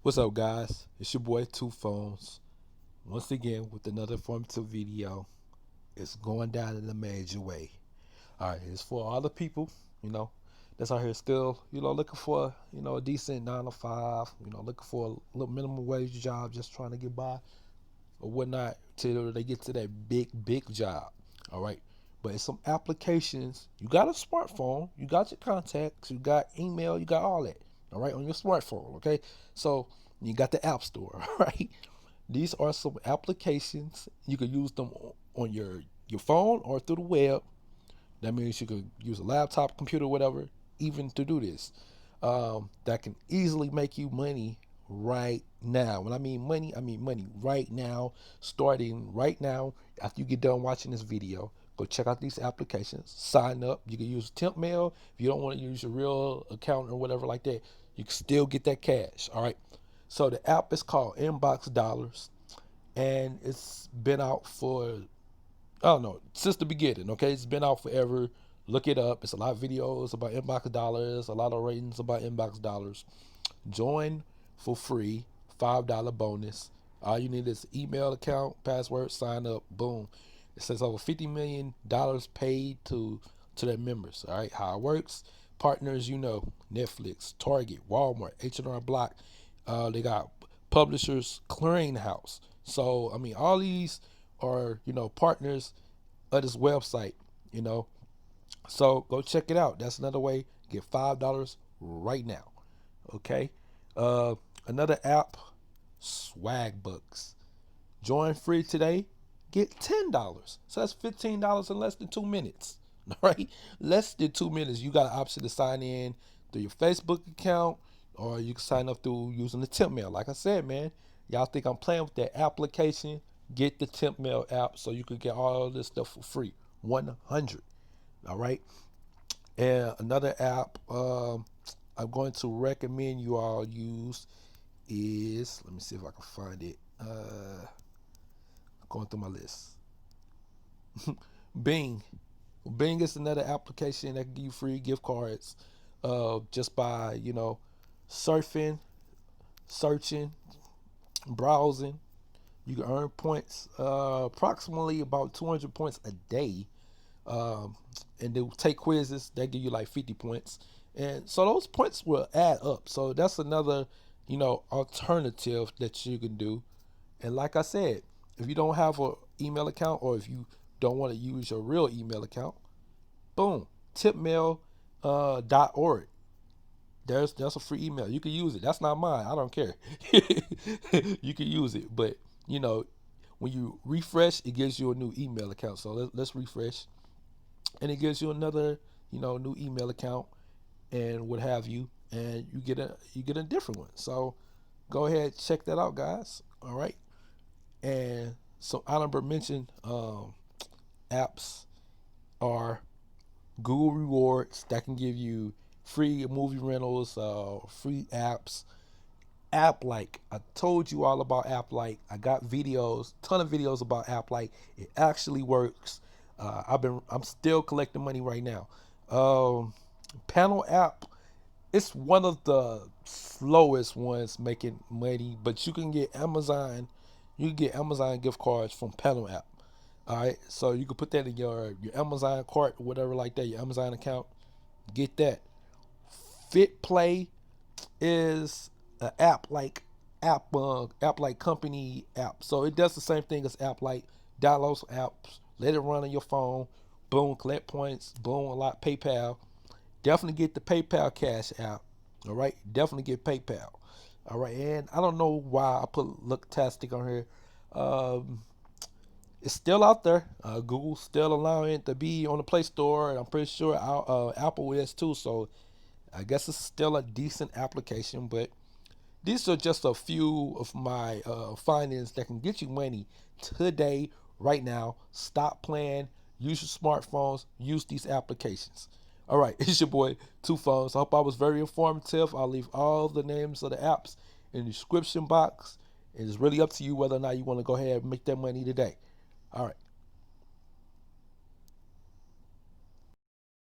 What's up, guys? It's your boy Two Phones once again with another informative video. It's going down in a major way. All right, it's for all the people, you know, that's out here still, looking for, a decent 9 to 5, looking for a little minimum wage job, just trying to get by or whatnot till they get to that big job. All right, but it's some applications. You got a smartphone, you got your contacts, you got email, you got all that. All right, on your smartphone. Okay, so you got the App Store. Right, these are some applications. You can use them on your phone or through the web. That means you could use a laptop, computer, whatever, even to do this. That can easily make you money right now. When I mean money right now, starting right now. After you get done watching this video, go check out these applications. Sign up. You can use TempMail. If you don't want to use your real account or whatever like that, you can still get that cash. All right. So the app is called InboxDollars, and it's been out for, I don't know, since the beginning. Okay, it's been out forever. Look it up. It's a lot of videos about InboxDollars, a lot of ratings about InboxDollars. Join for free, $5 bonus. All you need is email account, password, sign up, boom. It says over $50 million paid to their members. All right, how it works: partners, Netflix, Target, Walmart, H&R Block. They got Publishers Clearinghouse. So I mean, all these are partners of this website. You know, so go check it out. That's another way. Get $5 right now. Okay. Another app, Swagbucks. Join free today. Get $10. So that's $15 in less than 2 minutes. All right. Less than 2 minutes. You got an option to sign in through your Facebook account, or you can sign up through using the TempMail. Like I said, man, y'all think I'm playing with that application? Get the TempMail app so you can get all this stuff for free. 100. All right. And another app I'm going to recommend you all use is, let me see if I can find it. Going through my list. Bing. Bing is another application that can give you free gift cards just by, surfing, searching, browsing. You can earn points, approximately about 200 points a day. And they will take quizzes that give you like 50 points. And so those points will add up. So that's another, alternative that you can do. And like I said, if you don't have an email account, or if you don't want to use your real email account, boom, tipmail.org. That's a free email. You can use it. That's not mine. I don't care. You can use it. But, when you refresh, it gives you a new email account. So let's refresh. And it gives you another, new email account and what have you. And you get a different one. So go ahead, check that out, guys. All right. And so honorable mention apps are Google Rewards that can give you free movie rentals, free apps. AppLike, I told you all about AppLike. I got videos, ton of videos about AppLike. It actually works. I'm still collecting money right now. Panel app, it's one of the slowest ones making money, but you can get Amazon gift cards from Panel app. All right, so you can put that in your Amazon cart or whatever like that, your Amazon account. Get that. FitPlay is an app like company app. So it does the same thing as AppLike. Download some apps, let it run on your phone. Boom, collect points. Boom, a lot PayPal. Definitely get the PayPal Cash app. All right, definitely get PayPal. All right, and I don't know why I put Lucktastic on here. It's still out there. Google's still allowing it to be on the Play Store, and I'm pretty sure Apple is too. So I guess it's still a decent application. But these are just a few of my findings that can get you money today, right now. Stop playing. Use your smartphones. Use these applications. All right, it's your boy Two Phones. I hope I was very informative. I'll leave all the names of the apps in the description box. It's really up to you whether or not you want to go ahead and make that money today. All right.